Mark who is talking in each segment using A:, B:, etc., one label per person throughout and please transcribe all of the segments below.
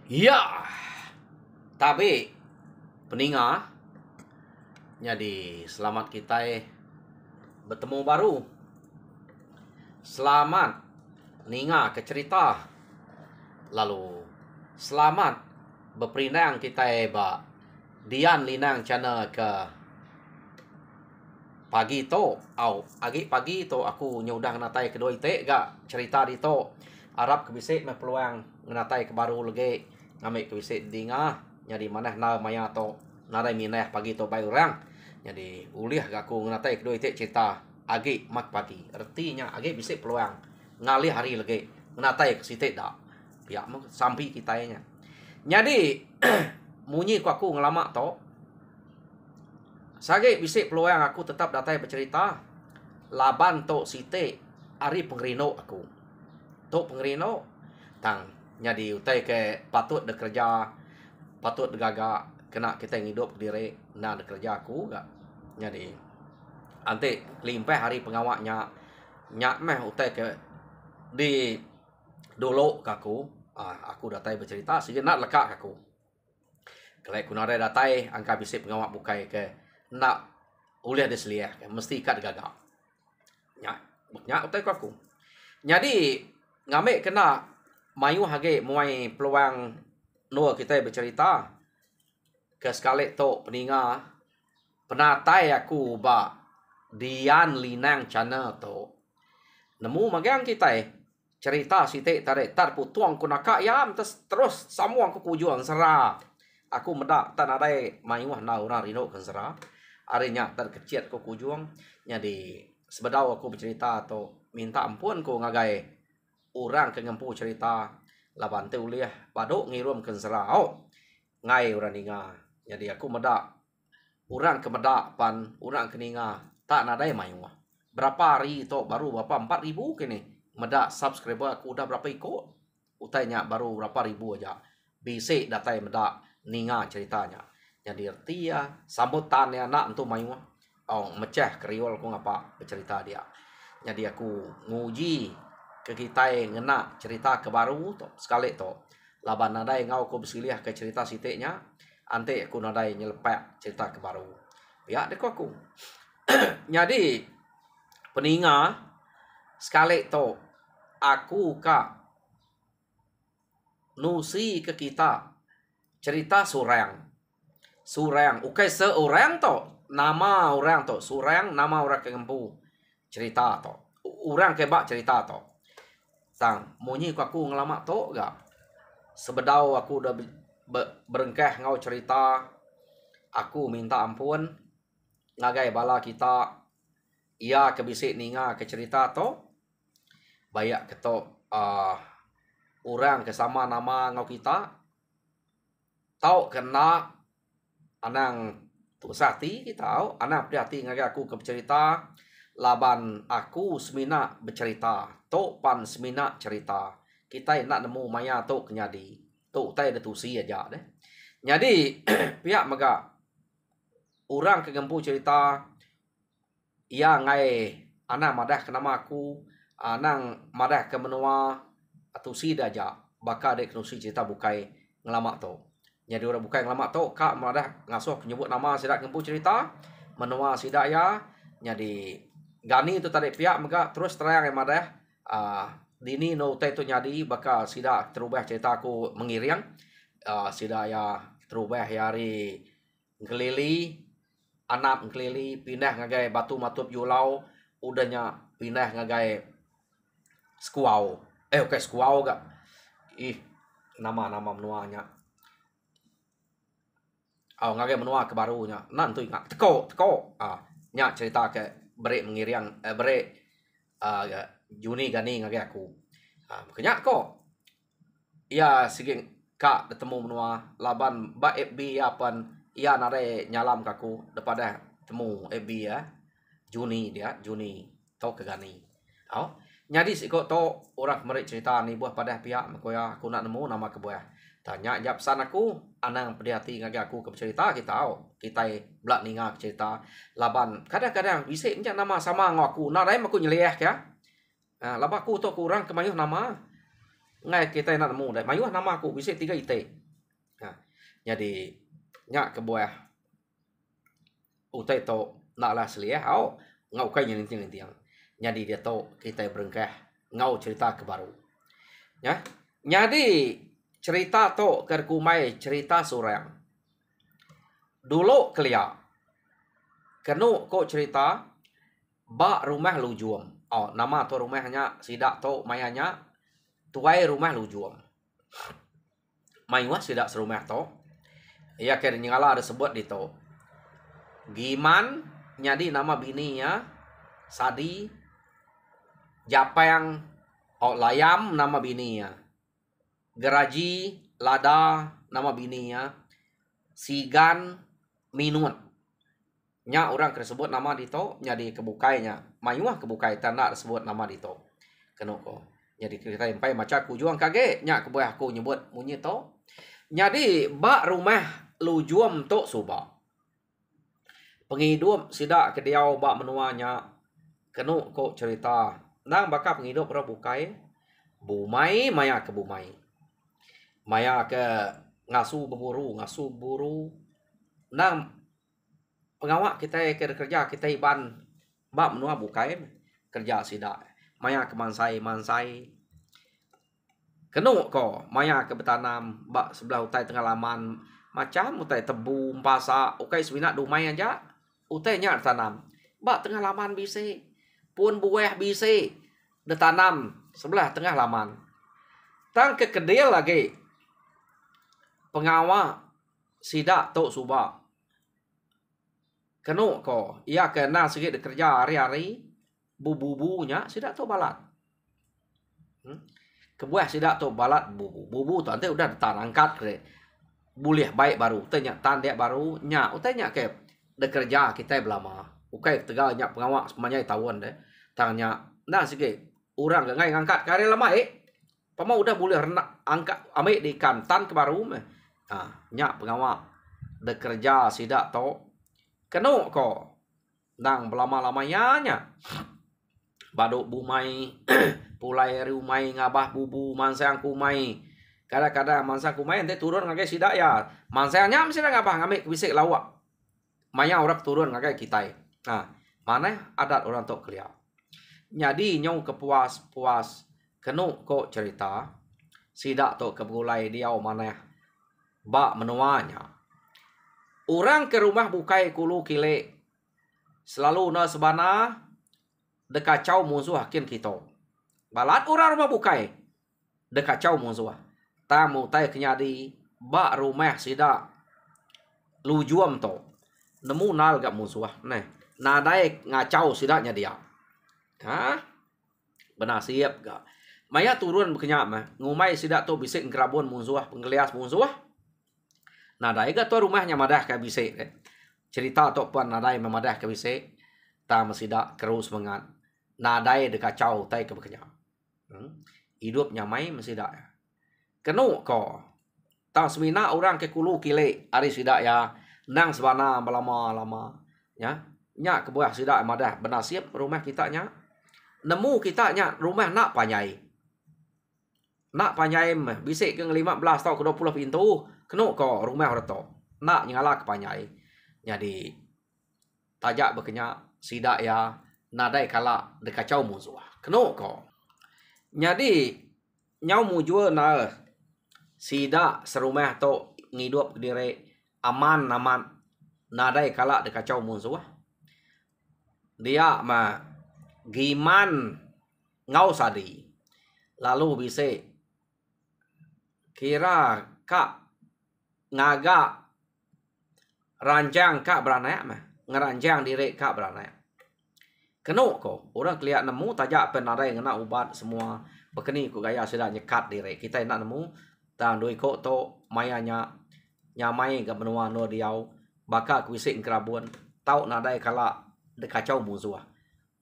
A: Ya, tapi peninga, jadi selamat kita bertemu baru. Selamat ninga ke cerita. Lalu selamat berperinang kita ba Dian Linang channel ke pagi to agi pagi to aku nyudah natai kedua ite gak cerita di to Arab kebisik me peluang natai ke baru lagi ngamik kebisik dinga jadi mana na maya to narai minah pagi to bay orang jadi uliah gak aku natai kedua ite cerita agi mak pagi artinya agi bisik peluang ngalih hari lagi natai ke situ dak ya sampai kitanya jadi munyi ku aku ngelama to sage bisik peluang aku tetap datai bercerita laban to site ari pengerino aku to pengerino tang jadi utai ke patut de kerja patut de gaga kena kita hidup diri na de kerja aku gak jadi ante limpah hari pengawaknya nyak meh utai ke di dulu kaku aku datai bercerita sejenak lekak aku kalau kunare datai angka bisik pengawak bukai ke nak uliah desliah mesti kat gagak nyak utai aku jadi ngame kena mayu hage muai peluang no kita bercerita ke sekali to peninga penatai aku ba Dian Linang channel to nemu magang kita cerita site tarik tar putuang kunaka yam terus samuang ku kujuang sera aku medak tan ada mayu na orang rino kan sera arinya terkecil ko kujuang jadi sebedau aku bercerita atau minta ampun ko ngagai orang ke ngempu cerita laban te uliah baduk ngirum ke serau ngai orang ninga jadi aku medak orang ke medak pan orang ke ninga tak nadai mayu berapa hari to baru berapa 4.000 kini medak subscriber aku udah berapa ikut utainya baru berapa ribu aja bisik datai medak ninga ceritanya jadi artia sambutannya anak untuk mayu mecah kriol aku ngapa bercerita dia jadi aku nguji ke kita ngena cerita ke baru to sekali to laban nadai ngau ko bersilih ke cerita siteknya ante aku nadai nyelepek cerita ke baru ya dek aku jadi peninga sekali to aku ka nusi ke kita cerita surang ukai seorang to nama orang to surang nama orang ke ngempu cerita to orang ke bak cerita to sang munyi aku ngelama to gak sebedau aku udah berengkeh ngau cerita aku minta ampun ngagai bala kita ia kebisik ninga ke cerita to bayak ketok orang kesama nama ngau kita tau kena anang tu sati kita tahu anak hati ngagai aku ke cerita laban aku semina bercerita to pan semina cerita kita nak nemu maya to kenyadi to tai de tusi aja deh jadi pihak maga orang ke gempu cerita ia ngai anak madah ke nama aku anang madah ke menua tusi aja baka dek nusi cerita bukai ngelama to jadi orang bukai ngelama to kak madah ngasuh nyebut nama sidak gempu cerita menua sidak ya jadi gani itu tadi pihak maka terus terang yang madah dini no te tu nyadi baka sida terubah cerita aku mengiring sida ya terubah hari ngelili anak ngelili pindah ngagai batu matup yulau udahnya pindah ngagai skuau oke skuau gak nama menuanya ngagai menua ke barunya nanti ingat teko nya cerita ke beri mengiring beri Juni gani ngage aku makanya kok ya siging kak ketemu menua laban ba FB apan ia nare nyalam kaku daripada temu FB ya Juni tau ke gani nyadi siko to orang merik cerita ni buah pada pihak makoya aku nak nemu nama ke buah tanya jap san aku anang pedihati ngage aku ke cerita kita belak ninga cerita laban kadang-kadang bisik macam nama sama ngaku narai aku nyeliah ya laba aku to kurang kemayuh nama ngai kita nak nemu dai mayuh nama aku bisik 3 ite. Jadi nya kebuah utai to nak lah selia au ngau kai yang tiang. Jadi dia to kita berengkah ngau cerita ke baru. Ya. Jadi cerita to kerkumai cerita surang. Dulu kelia. Kenu ko cerita ba rumah lu juam. Oh, nama to rumahnya sidak to mayanya tuai rumah lu juam. Mayuah sidak serumah to. Ya kira nyala ada sebut di to. Giman nyadi nama bininya Sadi Japang Layam nama bininya. Geraji Lada nama bininya. Sigan Minut. Nya orang tersebut nama dito nyadi kebukainya. Mayuah kebukai tanda sebut nama dito. Kenoko. Jadi kita sampai macam aku juang kage nya kebuah aku nyebut munyi to. Nyadi bak rumah lu juam to suba. Penghidup sidak kediau bak menuanya. Kenu ko cerita. Nang baka penghidup orang bukai. Bumai maya ke bumai. Maya ke ngasu buru. Nang pengawak kita kerja kita iban bak menua bukai kerja sidak. Maya ke mansai. Kenu ko maya ke betanam bak sebelah utai tengah laman macam utai tebu pasa ukai swina dumai aja utai nya tanam bak tengah laman bise pun buah bise ditanam sebelah tengah laman tang ke kedel lagi pengawak sidak tok suba kenu ko ia kena sikit kerja hari-hari bubunya sidak tok balat kebuah sidak tok balat bubu tu nanti udah ditan angkat ke boleh baik baru tanya tandek baru nya utanya ke bekerja kita belama ukai tegal nya pengawak semuanya tahun deh tanya nah sikit orang ngai ngangkat kare lama pama udah boleh angkat ambil di kantan ke baru nya pengawak bekerja sidak to kenu ko nang belama-lamanya nya baduk bumai pulai rumai ngabah bubu mansang kumai kadang-kadang mansang kumai nanti turun ngagai sidak ya mansangnya mesti ngabah ngambil bisik lawak maya orang turun ngagai kita mana adat orang tok kelia jadi nyong kepuas kenu kok cerita sidak tok kebulai diau mana bak menuanya orang ke rumah bukai kulu kile selalu na sebana dekacau musuh hakin kita balat orang rumah bukai dekacau musuh tamu tay kenyadi bak rumah sidak lujuam to nemu nal gak musuh nah nadai ngacau sidaknya dia benar siap gak maya turun berkenyak mah ngumai sidak to bisik ngerabun musuh penggelias musuh nadai gak to rumahnya madah ke bisik cerita to puan nadai memadah ke bisik ta mesidak kerus mengat nadai dekacau tay ke berkenyak hidupnya mai mesidak kenu ko tang semina orang ke kulu kile ari sidak ya nang sebana lama ya nya kebuah sidak madah benasib rumah kita nya nemu kita nya rumah nak panyai bisik ke 15 tahun ke 20 pintu kenu ko rumah reto nak nyala ke panyai jadi tajak berkenyak sidak ya nadai kala dekacau musuh kenu ko jadi nyau mujua na sidak serumah to ngidup diri aman nadai kala dekacau musuh dia mah giman ngau sadi lalu bisa kira kak ngaga ranjang kak beranak mah ngeranjang diri kak beranak kenu ko orang kelihat nemu tajak penadai ngena ubat semua bekeni ku gaya sudah nyekat diri kita nak nemu tan doi ko to mayanya nyamai ke benua no diau baka kuisik kerabun tau nadai kala dekacau musuh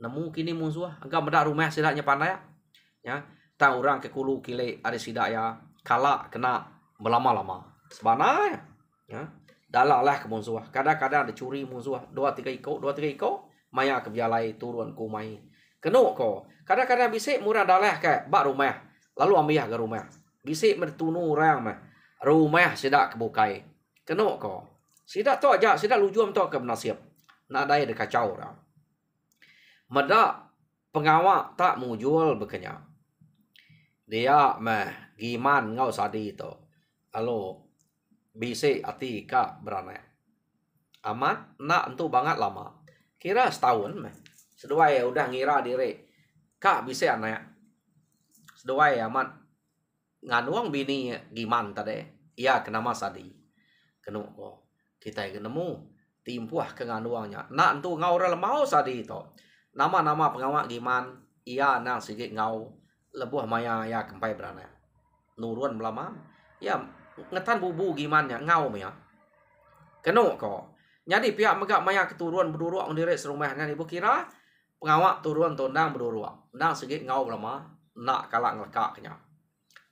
A: nemu kini musuh agak medak rumah sidaknya pandai ya tang orang ke kulu kile ada sidak ya kala kena melama-lama sebenarnya ya dalalah ke musuh kadang-kadang ada curi musuh 2-3 iko maya ke bialai turun kumai kenu ko kadang-kadang bisik murah dalah ke bak rumah Lalu ambil ke rumah. Bisik mertunu orang mah. Rumah sidak kebukai. Kena ko. Sidak tu aja, sidak lujum tu ke nasib. Nak dai de kacau orang. Medak pengawak tak mau jual berkenyak. Dia mah giman ngau sadi tu. Lalu bisik hati kak beranak. Amat nak entu banget lama. Kira setahun mah. Seduai udah ngira diri. Kak bisik anak. Seduai amat nganuang bini giman tadi. Ia kena masadi. Kena ko. Kita kenemu timpuah ke nganuangnya. Nak entu ngau lemau sadi tu. Nama-nama pengawak giman. Ia nang sikit ngau. Lebuh maya ya kempai beranak. Nurun melama. Ya ngetan bubu gimannya ngau maya. Kena ko. Jadi pihak megak maya keturuan berduruak mendirik serumah dengan ibu kira. Pengawak turun tondang berduruak. Nang sikit ngau melama. Nak kalak ngelekaknya.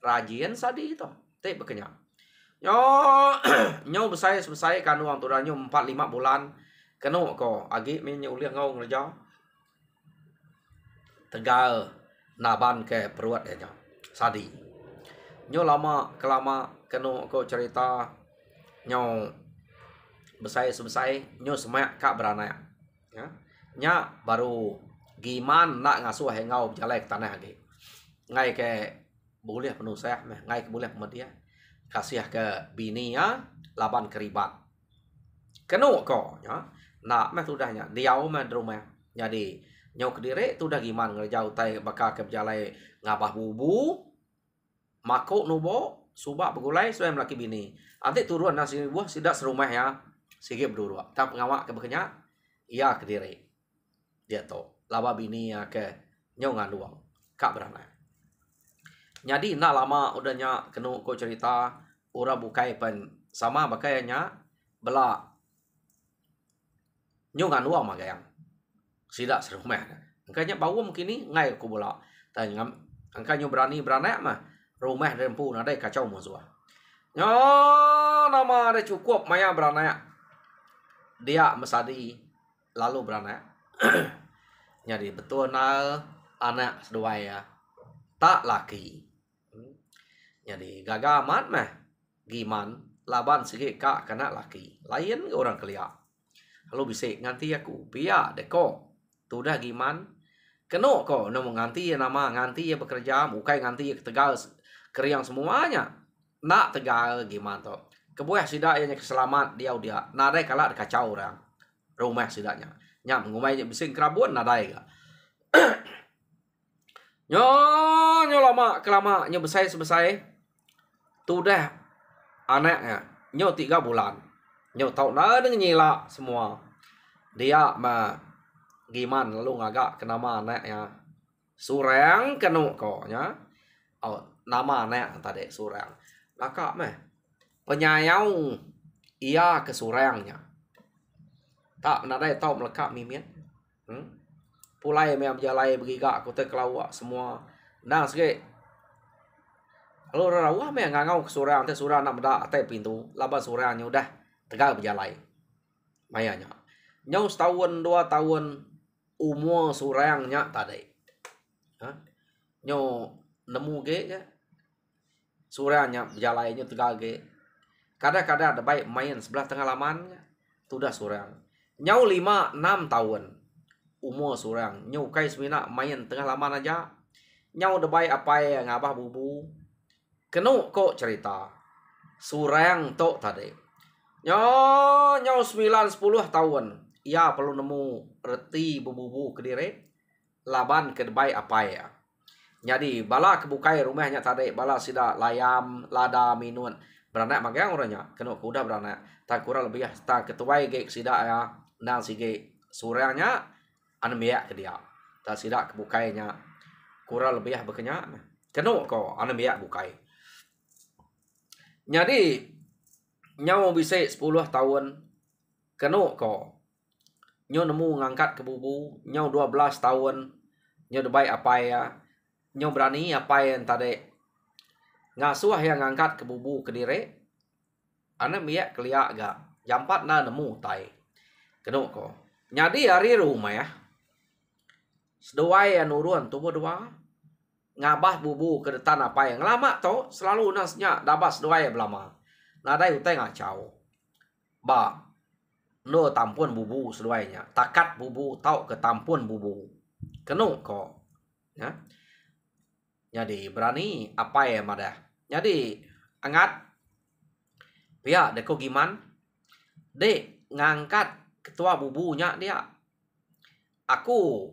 A: Rajin sadi itu. Tik berkenyak. Nyo besai kanuang turanyo 4-5 bulan. Kena ko. Agi minyak uliah ngau ngelajau. Tegal naban ke peruat ya. Sadi. Nyo lama kelama kena ko cerita. Nyo besai nyo semak kak beranak. Ya. Nya baru giman nak ngasuh ngau jalai ke tanah lagi. Ngai ke boleh penuh saya ngai ke boleh pemedia. Kasih ke bini ya laban keribat. Kena ko ya. Nak mah sudahnya diau mah rumah. Jadi nyau kediri tu dah giman ngerjau tai bakal ke jalai ngabah bubu. Makuk nubo subak begulai suai melaki bini. Nanti turun nasi buah sidak serumah ya. Sige berdua. Tak pengawak ke berkenyak. Ia kediri. Dia tu. Laba bini ya ke nyau nganuang. Kak beranak. Jadi nak lama udahnya kena ko cerita ura bukai pen sama bakainya bela nyungan uang magayang sidak serumah. Angkanya bau mungkin ni ngai ko bola. Tanya angkanya berani beranak mah rumah rempu nadai kacau musuh. Nyo nama ada cukup maya beranak. Dia mesadi lalu beranak. Jadi betul na anak sedua ya. Tak laki. Jadi gagal amat mah giman laban sikit kak kena laki. Lain orang kelia. Lalu bisik nganti aku pia deko. Tu dah giman. Kena ko nama nganti nama nganti ya bekerja bukai nganti ya Tegal keriang semuanya. Nak Tegal giman tu. Kebuah sidak yang keselamat dia. Nadai kalak kacau orang. Rumah sidaknya. Nyam ngumai bising kerabun nadai ga. Nyo lama kelama nyo besai. Tu dah anaknya nyo 3 bulan. Nyo tau na dengan nyila semua. Dia mah giman lalu ngagak ke nama anaknya. Surang kenu ko nya. Oh, nama anak tadi Surang. Laka mah penyayau ia ke Surangnya. Tak nadai tau melekat mimin. Pulai me berjalai bergigak kota kelawak semua. Nang sikit. Lalu rawah me ngangau ke surang teh surang nak medak atai pintu. Laba surangnya udah Tegal berjalai. Mayanya. Nyau setahun 2 tahun umur surangnya tadi. Ha? Nyau nemu ge ya. Surangnya berjalainya Tegal ge. Kadang-kadang ada baik main sebelah tengah laman. Tu dah surang. Nyau 5-6 tahun umur surang. Nyau kai semina main tengah laman aja. Nyau ada baik apa yang ngabah bubu. Kena kok cerita. Surang tok tadi. Nyau 9-10 tahun. Ia perlu nemu reti bubu kediri. Laban kedai apa ya. Jadi bala kebukai rumahnya tadi. Bala sida layam, lada, minun. Beranak magang orangnya. Kena kuda beranak. Tak kurang lebih. Tak ketuai gek sida ya. Nang sige surangnya. Anemiak ke dia. Tak sida kebukainya. Kurang lebih berkenyak. Kena kok anemiak bukai. Jadi nyau bisa 10 tahun kena ko. Nyau nemu ngangkat ke bubu. Nyau 12 tahun. Nyau debai apa ya. Nyau berani apa yang tadi. Ngasuh yang ngangkat ke bubu ke diri. Anak miak keliak gak. Jampat na nemu tai. Kena ko. Jadi hari rumah ya. Seduai yang nurun tubuh dua. ngabah bubu ke detan apa yang lama to selalu nasnya dabas doai belama. Nadai utai ngacau. Ba no tampun bubu seduainya. Takat bubu tau ke tampun bubu. Kenung ko. Ya. Jadi berani apa ya madah. Jadi angat pihak deko giman dek ngangkat ketua bubunya dia. Aku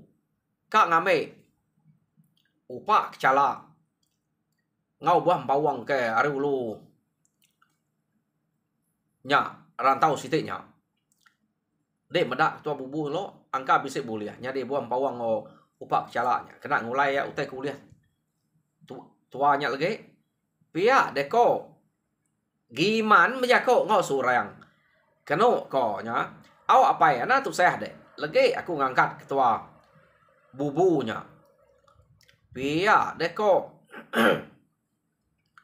A: kak ngame upak cala ngau buah bawang ke ari ulu nya rantau sitiknya. Dek medak ketua bubu lo angka bisa buliah. Jadi buah bawang o upak calanya. Kena ngulai ya utai kuliah. Tuanya lagi pihak deko giman menjako ngau surang. Keno ko nya. Au apa ya na tu saya dek. Lagi aku ngangkat ketua bubunya. Pia deko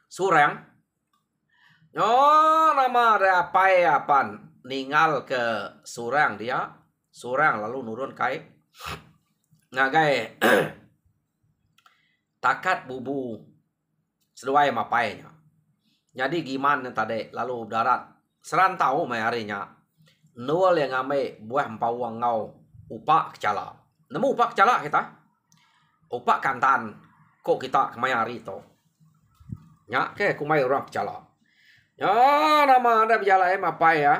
A: surang. Oh nama ada apa ya pan ningal ke surang dia. Surang lalu nurun kai. Ngagai takat bubu seduai mapainya. Jadi gimana tadi lalu darat serantau mayarinya. Nual yang ame buah empawang ngau upak kecala. Nemu upak kecala kita. Upak kantan. Kok kita kemayari to. Nya ke kumai orang kecala. Ya nama ada berjalan apa ya.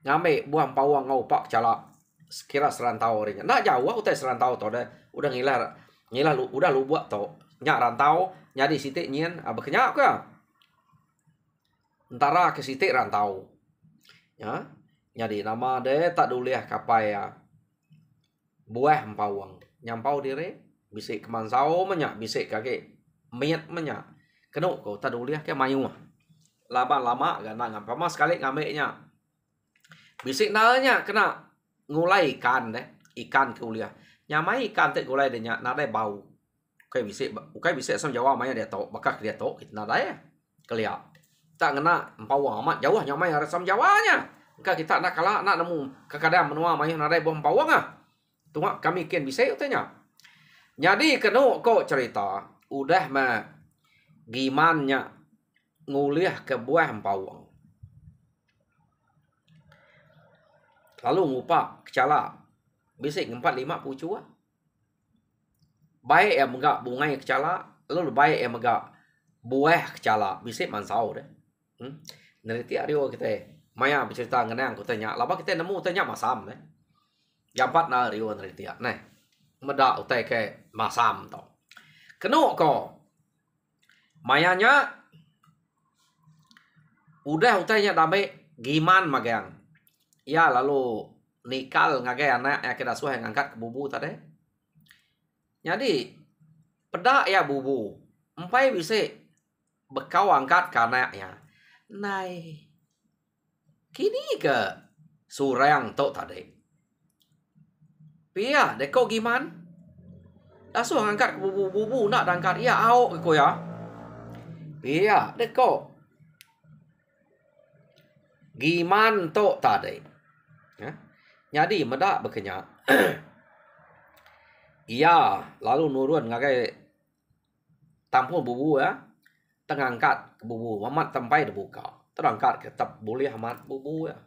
A: Ngame buah empawang ngau upak kecala. Sekira serantau orinya. Nak jauh utai serantau to deh. Udah ngilar udah lu buat to. Nya rantau nyadi sitik nyen abeknya ke. Antara ke sitik rantau. Ya, jadi nama de tak duliah kapai ya buah empawang nyampau diri bisik kemansau menyak bisik kaki miet menyak kenu kau tak duliah ke mayu lama gana ngapa mas sekali ngameknya bisik nanya kena ngulai ikan deh ikan kuliah nyamai ikan tek gulai denya nada bau kayak bisik sama Jawa maya dia tau bakak dia tau kita nada ya keliat tak ngena empawang amat jauh nyamai harus sama Jawanya. Enggak kita nak kalah nak nemu kadang menua mayuh nadai bom empawang ah. Tunggu kami kian bisa utanya. Jadi kenu kok cerita udah mah gimana nguliah ke buah empawang. Lalu ngupak kecala bisik 4-5 pucua. Baik yang megak bungai kecala, lalu baik yang megak buah kecala bisik mansau deh. Neriti ario kita maya bercerita ngenang aku tanya laba kita nemu tanya masam ne jampat na ario neriti nah meda utai ke masam to kenu ko mayanya udah utainya damai giman magang ya lalu nikal ngage anak ya kita suah ngangkat ke bubu tadi jadi pedak ya bubu empai bisa bekau angkat karena ya nai kini ke surang tok tadi pia deko giman dasu angkat bubu nak angkat ya au ko ya pia deko giman tok tadi ya jadi medak bekenya iya lalu nurun ngagai tampun bubu ya tengangkat ke bubu mamat tempai dibuka terangkat ke tep boleh amat bubu ya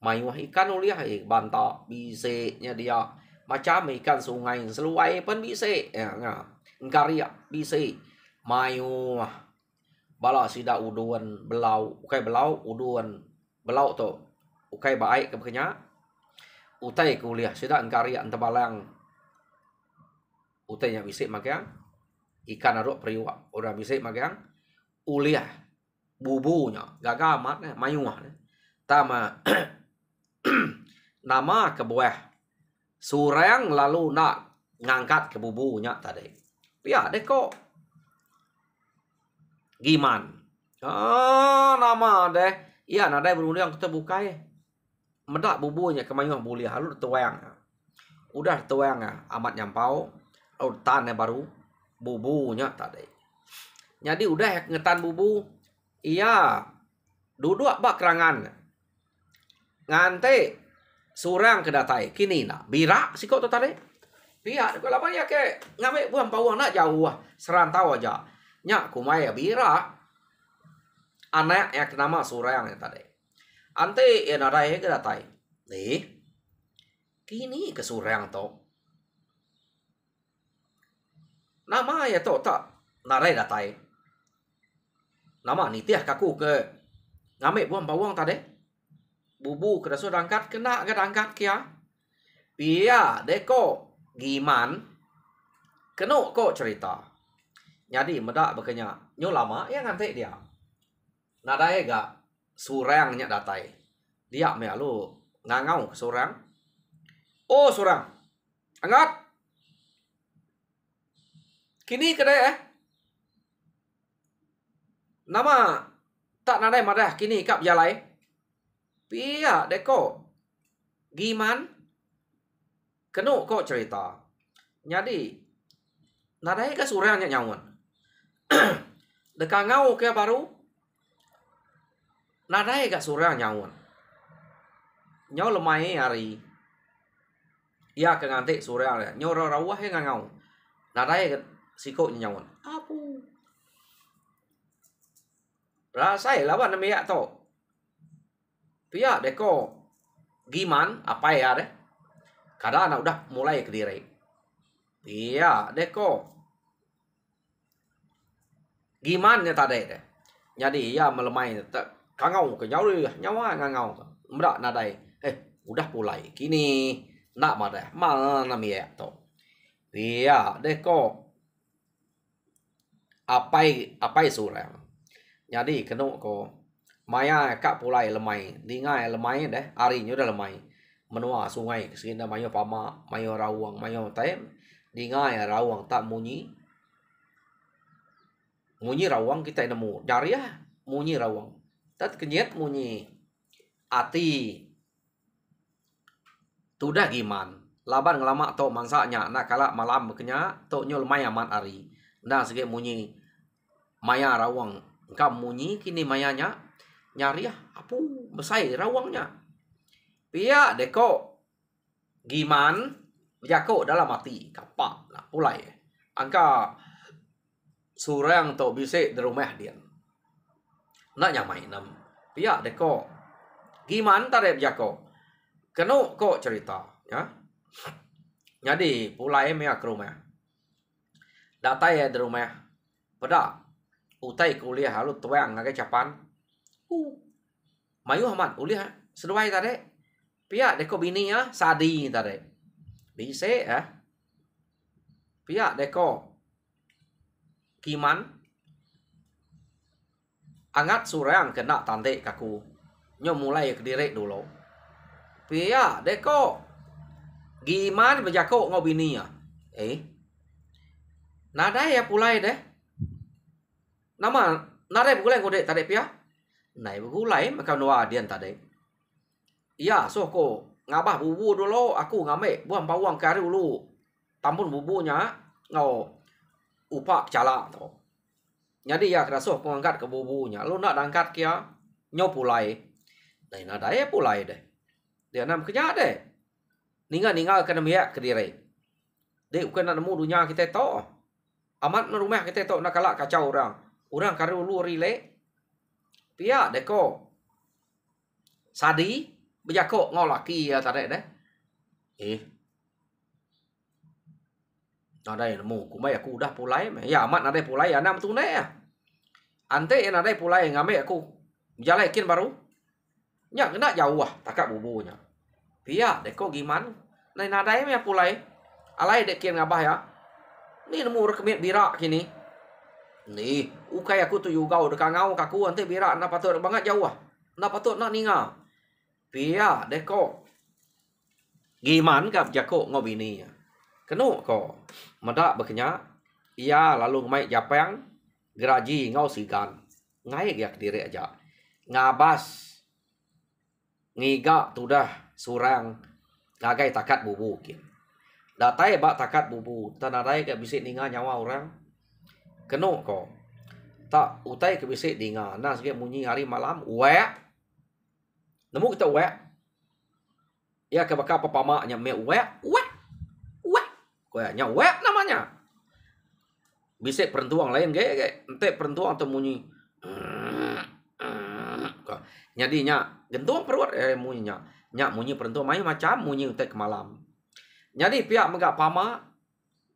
A: mayuh ikan uliah bantak bisiknya dia macam ikan sungai seluai pun bisik ya ngkaria bisik mayuh bala sida uduan belau ukai belau uduan belau to ukai baik ke bekenya utai kuliah sida ngkaria tebalang utainya bisik magang ikan aruk priwa udah bisik magang uliah bubunya gagal amat mayuah tama nama ke buah surang lalu nak ngangkat ke bubunya tadi pia deko giman nama deh iya nada berundang kita buka ya medak bubunya ke mayuah buliah lalu tuang udah tuang amat nyampau lalu tan baru bubunya tadi jadi udah ngetan bubu iya duduk bak kerangan ngante surang kedatai kini nak birak siko to tadi Pihak ko laban ya ke ngame buang bawang nak jauh serantau aja. Nya kumai bira. Anak yang nama surang yang tadi. Ante ya narai ke datai. Nih. Kini ke surang to. Nama ya to tak narai datai. Nama ni tiah kaku ke ngame buang bawang tadi. Bubu ke dasu dangkat kena ke dangkat kia. Pia deko giman keno ko cerita. Jadi medak bekenya nyo lama yang ngante dia. Nadai ga surang nya datai. Dia me alu ngangau ke surang. Oh surang. Angat. Kini kedai Nama tak nadai madah kini kap jalai. Pia deko giman keno kok cerita. Jadi nadai ka surang nya nyawan. Dekangau ke baru nadai ka surang nyawan. Nyau lemai hari. Ya ke ngante surang ya. Nyau rawah he ngangau. Nadai ka siko nyawan. Apu. Rasai lawan namiak to. Pia deko giman apa ya deh. Kada anak udah mulai ke diri. Iya, deko. Gimana tadi deh. Jadi ya melemai kangau ke nyawa ngangau. Mbak nadai. Udah mulai. Kini nak madah. Mana miak to. Iya, deko. Apai surang. Jadi kena ko maya kak pulai lemai. Dingai lemai deh. Hari ini udah lemai. Menua sungai kesini mayo pama mayo rawang mayo tem dingai rawang tak munyi rawang kita nemu dari ya munyi rawang tat kenyet munyi ati tudah giman laban ngelama to mansanya nak kala malam bekenya to nyol maya mat ari nda sege munyi maya rawang kam munyi kini mayanya nyari ya apu besai rawangnya. Pia deko giman jako dalam mati kapak lah pulai angka surang to bise di rumah dia nak nyamai nam pia deko giman tare jako keno ko cerita ya jadi pulai mea ke rumah data ya di rumah pada utai kuliah halu tuang ngagai capan mayu aman uliah seduai tare pihak deko bini ya sadi tadi. Bisa ya. Pihak deko kiman angat surang kena tante kaku. Nyo mulai ke direk dulu. Pihak deko giman bejako ngo bini ya. Nada ya pulai deh. Nama nada pulai ngode tadi pihak. Nai pulai makam doa dian tadi. Iya, so ko ngabah bubu dulu aku ngame buang bawang kari dulu. Tampun bubunya ngau upak cala to. Jadi ya kerasa ko angkat ke bubunya. Lu nak angkat kia nyo pulai. Dai na dai pulai deh. Dia nam kenya deh. Ningal kena miak ke diri. Dek bukan nak nemu dunia kita to. Amat na rumah kita to nak kalak kacau orang. Orang kari dulu rile. Pia deko. Sadi bejako ngau laki ya tadi deh. Nadai nemu kumai aku udah pulai me. Ya amat nadai pulai ya nam tunai ya. Ante ya nadai pulai ngame aku jalai kin baru. Nya kena jauh takak bubunya. Pia deko giman. Nai nadai me pulai. Alai dek kin ngabah ya. Ni nemu rekemit birak kini. Nih, ukai aku tu yugau dekat ngau kaku ante birak na patut banget jauh. Na patut nak ninga. Pia deko giman kap jako ngobini ya. Kenu ko medak bekenya ia lalu mai japang geraji ngau sigan. Ngai yak diri aja. Ngabas ngiga tudah surang ngagai takat bubu kin. Datai bak takat bubu tanadai ke bisik ninga nyawa orang. Kenu ko tak utai ke bisik dinga nas ge munyi hari malam wek. Nemu kita wek. Ya ke bakal papamaknya me wek. Kuenya web namanya. Bisik perentuang lain ge. Ente perentuang tu munyi. Jadi nya gentung perut munyinya. Nya munyi perentuang mai macam munyi ente ke malam. Jadi pihak megak pama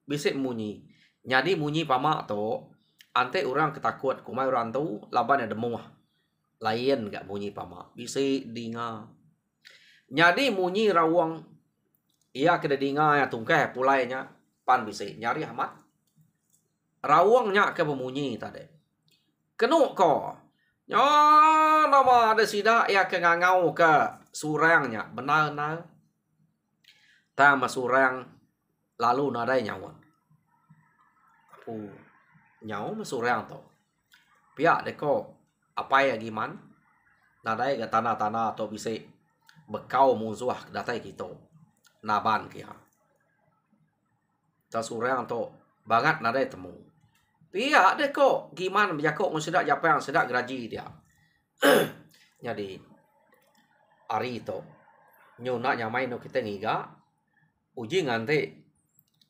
A: bisik munyi. Jadi munyi pama tu ante orang ketakut kumai orang tu laban ada demuh. Lain gak munyi pama. Bisik dinga. Jadi munyi rawang ia kena dinga ya tungkeh pulainya pan bisik nyari amat. Rawangnya ke memunyi tadi. Kenuk ko. Yo nama ada sidak ya ke ngangau ke surangnya benar-benar. Tama surang lalu nadai nyawa. Nyawa masurang to. Pihak deko apa ya giman? Nadai ke tanah-tanah atau bisik bekau musuh datai kita. Naban kia. Ta surang to banget nadai temu. Pihak deko giman berjakok ngesidak japa yang sedak geraji dia. Jadi hari itu nyuna nyamai no kita ngiga uji ngante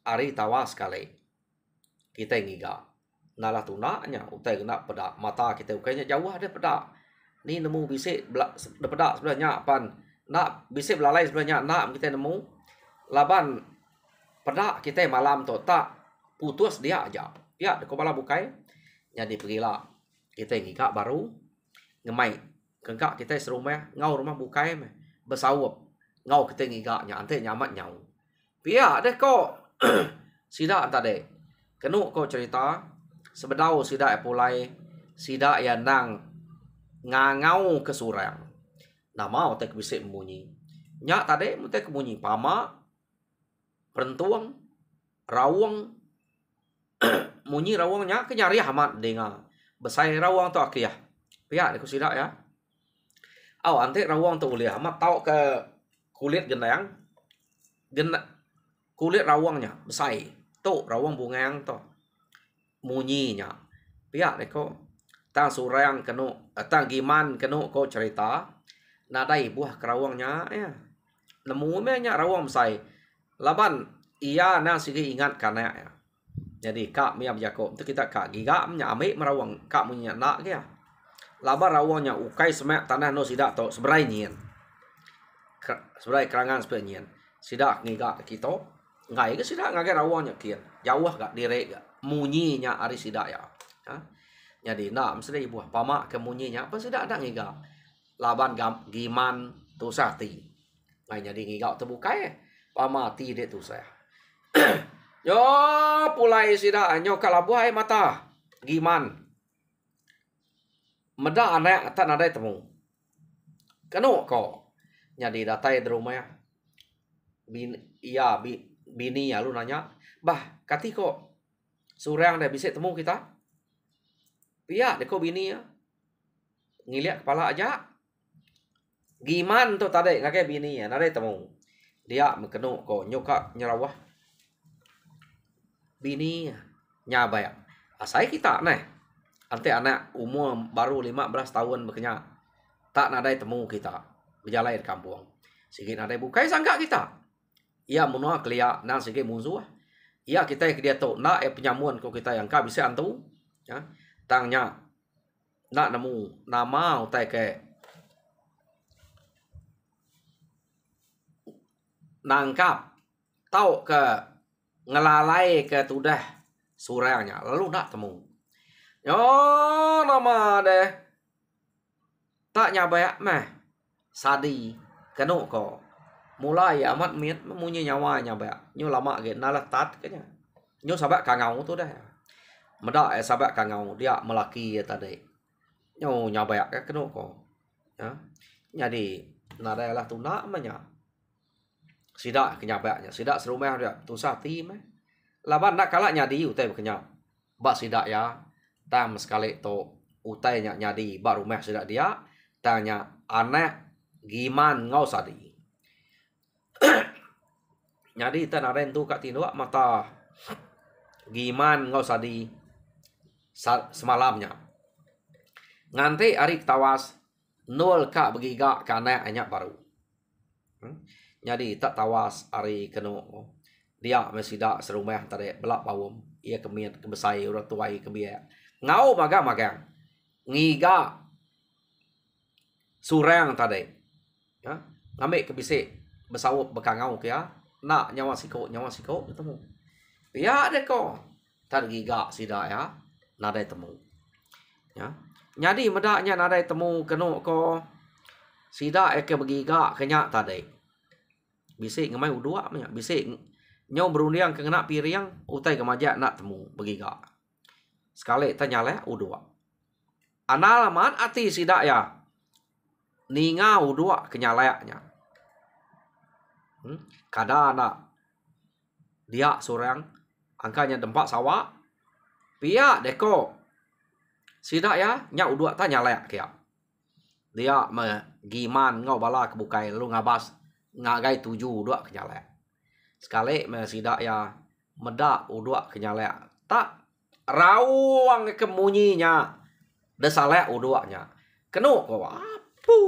A: hari tawas kali kita ngiga nalah tunaknya utai kena pedak mata kita ukainya jauh ada pedak ni nemu bisik pedak sebenarnya pan nak bisik belalai sebenarnya nak kita nemu laban pedak kita malam tu tak putus dia aja ya de kepala bukai jadi pergilah kita ngiga baru ngemai kengkak kita serumah ngau rumah bukai bersawap ngau kita ngigaknya ante nyamat nyau pia deh kok sida tadi kenu kok cerita sebedau sida pulai sida ya nang ngangau ke surang nama otek bisik munyi nya tadi mutek munyi pama perentuang rawang munyi rawangnya kenyari amat dengar besai rawang tu akiyah pihak aku sidak ya. Ante rawang tu boleh amat tahu ke kulit gendang. Kulit rawangnya besai. Tu rawang bungang tu. Munyinya. Pihak deko tang surang kenu tang giman kenu ko cerita nadai buah kerawangnya ya. Nemu nya rawang besai. Laban ia nang sigi ingat kana ya. Jadi kak miam jako tu kita kak giga nya ambil merawang kak munya nak ya. Laba rawangnya ukai semak tanah no sidak to seberai nyen. Seberai kerangan seberai nyen. Sidak ngiga kita. Ngai ke sidak ngage rawangnya kian. Jauh gak direk gak. Munyinya ari sidak ya. Jadi nak mesti buah pama ke munyinya apa sidak ada ngiga. Laban giman tu sati. Ngai jadi ngiga tu bukai. Pama ti de tu saya. Yo pulai sidak nyo kalabuai mata. Giman. Meda anak tak nadai temu. Kanu ko. Jadi datai di rumah ya. Bini ya lu nanya. Bah, kati ko. Surang dah bisa temu kita. Iya, deko bini ya. Ngiliat kepala aja. Giman tu tadi ngake bini ya. Nadai temu. Dia mekenu ko. Nyoka nyerawah. Bini ya. Nyabaya. Asai kita nih. Ante anak umur baru 15 tahun berkenyak. Tak nadai temu kita. Berjalan di kampung. Sikit nadai bukai sangka kita. Ia menua kelia nang sikit musuh. Ia kita ke dia tu. Nak penyamuan ko kita yang kau bisa antu. Ya. Tangnya. Nak nemu nama utai ke. Nangkap. Tahu ke. Ngelalai ke tudah. Surangnya. Lalu nak temu. Yo nama deh. Tak nyabayak meh. Sadi. Kenu ko. Mulai amat miet memunyi nyawa nyabayak. Nyo lama ke nalah tat kenya. Nyo sabak kangau tu dah. Medak sabak kangau dia melaki ya tadi. Nyo nyabayak ke kenu ko. Ya. Jadi nada lah tu nak menya. Sidak kenyabaknya. Sidak serumah dia tu sati meh. Laban nak kalak nyadi utai berkenyap. Bak sidak ya. Tam sekali to utai nyak nyadi baru meh sidak dia tanya anak giman ngau sadi. Nyadi tan aren tu kat tinduk mata giman ngau sadi semalamnya. Nganti hari tawas nol kak begiga kana anyak baru. Nyadi tak tawas hari kenu Dia mesida serumah tadi belak bawum. Ia kemian kebesai orang tuai kebiak. Ngau magang. Ngiga surang tadi. Ya. Ngambil kebisik besawup bekangau kia. Nak nyawa siko ketemu. Ya deh ko. Tar giga sida ya. Nadai temu. Ya. Jadi medaknya nadai temu keno ko. Sida eke begiga kenyak tadi. Bisik ngemai udua banyak. Bisik nyau berundiang kena piriang. Utai kemajak nak temu begiga. Sekali tanya leh udua. Analaman ati sida ya. Ninga udua kenyalayaknya. Kada anak. Dia surang. Angkanya dempak sawak. Pia deko. Sida ya. Nya udua tanya layak kia. Dia giman ngau bala kebukai. Lu ngabas. Ngagai 7 udua kenyalayak. Sekali sida ya. Medak udua kenyalayak. Tak. Rawang kemunyinya. Desalek uduaknya. Kenu ko apu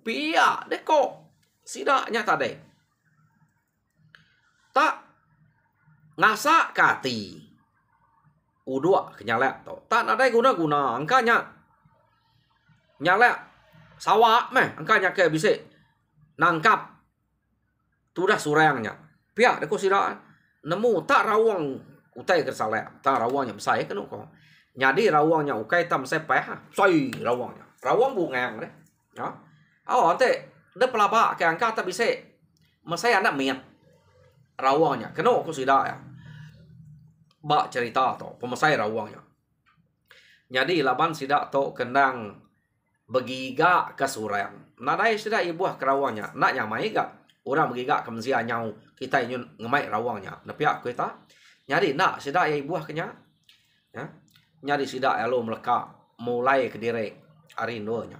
A: pia deko. Sidaknya tadi. Tak ngasak kati. Uduak kenyalek to. Tak nadai guna-guna. Angkanya nyalek sawak meh. Angkanya kayak bisa nangkap. Tudah surangnya. Pia deko sidak. Nemu tak rawang utai kersalek. Tak rawangnya besar kenu ko. Jadi rawangnya ukai tam sepeh. Soi rawangnya. Rawang bungang deh. Ya. Oh, nanti de pelaba ke angka tak bisa. Masai anak miat. Rawangnya. Kena aku sudah ya. Bak cerita to. Pemasai rawangnya. Jadi laban sidak to kendang begiga ke surang. Nadai sidak ibuah ke rawangnya. Nak nyamai gak? Orang begiga ke mensia nyau. Kita ingin ngemai rawangnya. Napiak kita. Jadi nak sidak ibuah kenya. Ya. Nyari sidak elo meleka mulai ke diri arindonya.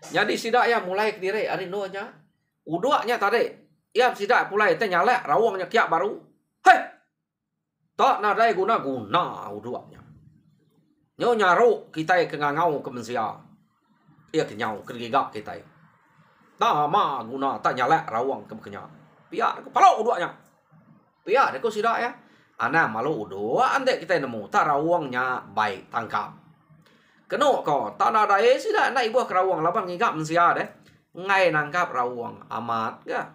A: Jadi sidak ya mulai ke diri arindonya. Uduaknya tadi. Ya sidak pulai tanya lek rawangnya kiak baru. Hei. Tak nadai guna-guna uduaknya. Nyo nyaru kita ke ngangau ke mensia. Ia kenyau ke gigak kita. Tak ma guna tak nyalek rawang ke kenya. Pia palo uduaknya. Pia deko sidak ya. Ana malu udua ande kita nemu tak rawangnya baik tangkap. Keno ko tak ada sida nak ibu kerawang laban ngigap mensia deh. Ngai nangkap rawang amat ya.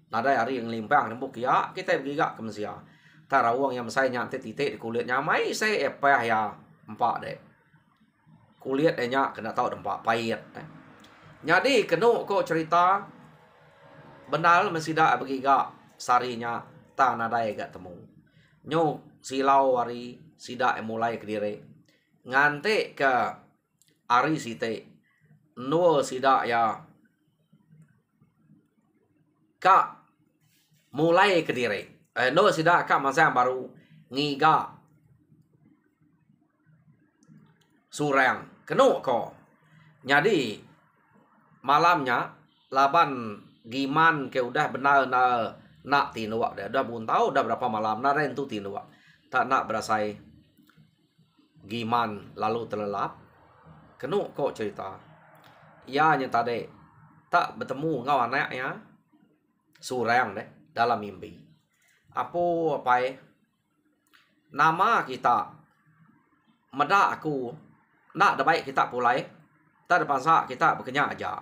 A: Nada hari yang limpang nembuk ya kita ngigap ke mensia. Tak rawang yang saya nyantet titik di kulitnya mai saya epah ya empat deh. Kulitnya kena tahu dempak pahit. Jadi keno ko cerita benar mesida begiga sarinya tak nada gak temu. Nyo silau hari sidak mulai ke diri. Ngante ke hari site. No sidak ya. Kak mulai ke diri. No sidak kak masa yang baru. Ngiga. Surang. Kenu ko. Jadi malamnya. Laban giman ke udah benar nak tinuak dia. Dah pun tahu dah berapa malam. Nak rentu tinuak. Tak nak berasai. Giman lalu terlelap. Kenu kok cerita. Ianya tadi. Tak bertemu ngau anaknya. Surang deh. Dalam mimpi. Apa nama kita. Meda aku. Nak ada baik kita pulai. Tak ada pasal kita berkenyak aja.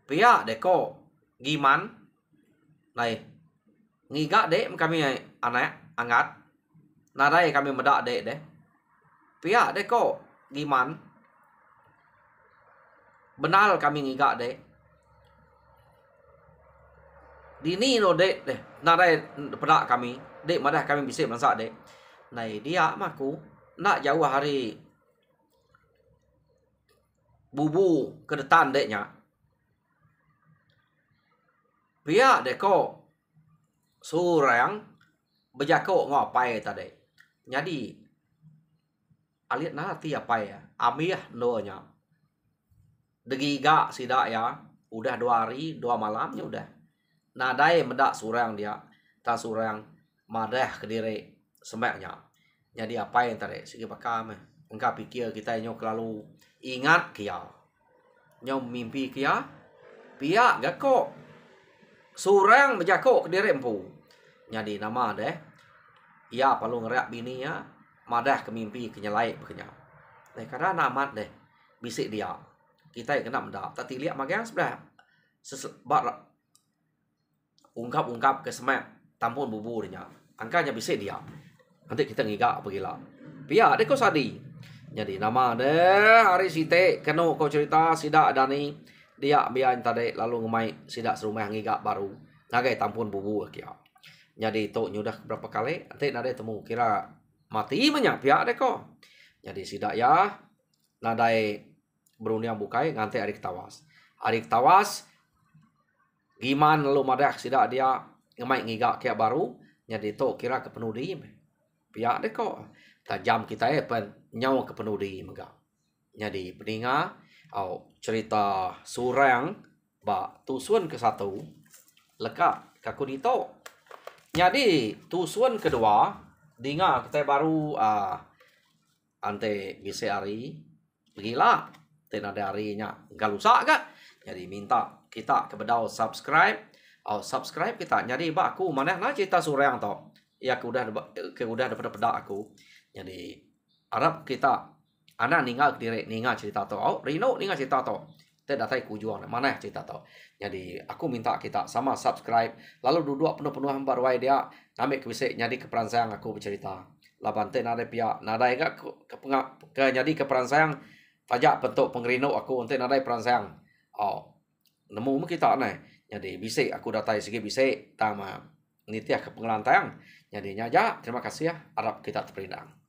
A: Pia deko. Giman. Này. Ngiga dek kami anak angat. Nadai kami medak dek deh. Pihak dek kok giman. Benar kami ngiga dek. Dini no dek deh. Nadai pedak kami. Dek madah kami bisa masak dek. Này dia maku nak jauh hari bubu kedetan deknya. Pihak dek kok surang berjako ngapai tadi. Jadi alit nanti apa ya? Amiah doanya. Degiga sidak ya. Udah 2 hari 2 malamnya udah. Nadai medak surang dia. Tak surang madah ke diri semaknya. Jadi apa yang tadi? Segi pakam. Engkau pikir kita nyok lalu ingat kia. Nyok mimpi kia. Pihak gak kok. Surang berjako ke diri empu. Jadi nama deh. Ia perlu ngerak bininya madah ke mimpi kenyalai bekenya. Karena nama deh bisik dia. Kita yang kena mendak. Tak lihat magang sebelah. Sesebat ungkap ke semak tampun buburnya. Angkanya bisik dia. Nanti kita ngigak apa gila. Pia deh kau sadi. Jadi nama deh hari site kena kau cerita sidak dani dia biain tadi lalu ngemai sidak serumah ngigak baru. Ngagai tampun bubu kia. Jadi tok nyudah berapa kali nanti nade temu kira mati banyak pihak deh kok. Jadi sidak ya nadai berundang bukai nganti adik tawas. Adik tawas gimana lu madah sidak dia ngemai ngigak kia baru. Jadi tok kira kepenuh di pihak deh kok. Tajam kita pen nyawa kepenuh di megak. Jadi peninga cerita surang ba tusuan ke satu lekat kaku dito. Jadi tusuan kedua dinga kita baru ante bisa hari gila tena harinya galusa gak. Jadi minta kita kebedau subscribe kita. Jadi ba aku mana na cerita surang to. Ya udah dapat aku. Jadi harap kita anak ningal direk ningal cerita to. Rino ningal cerita to. Datai kujuang mana cerita to. Jadi aku minta kita sama subscribe lalu duduk penuh-penuh baru dia ngambil kebisik jadi keperansayang aku bercerita. Labante nada pia nada ke jadi keperansayang pajak bentuk pengerino aku untuk nada peransayang. Nemu kita nih. Jadi bisik aku datai segi bisik tama nitiah ke pengelantang. Jadi nyaja terima kasih ya harap kita terperindah.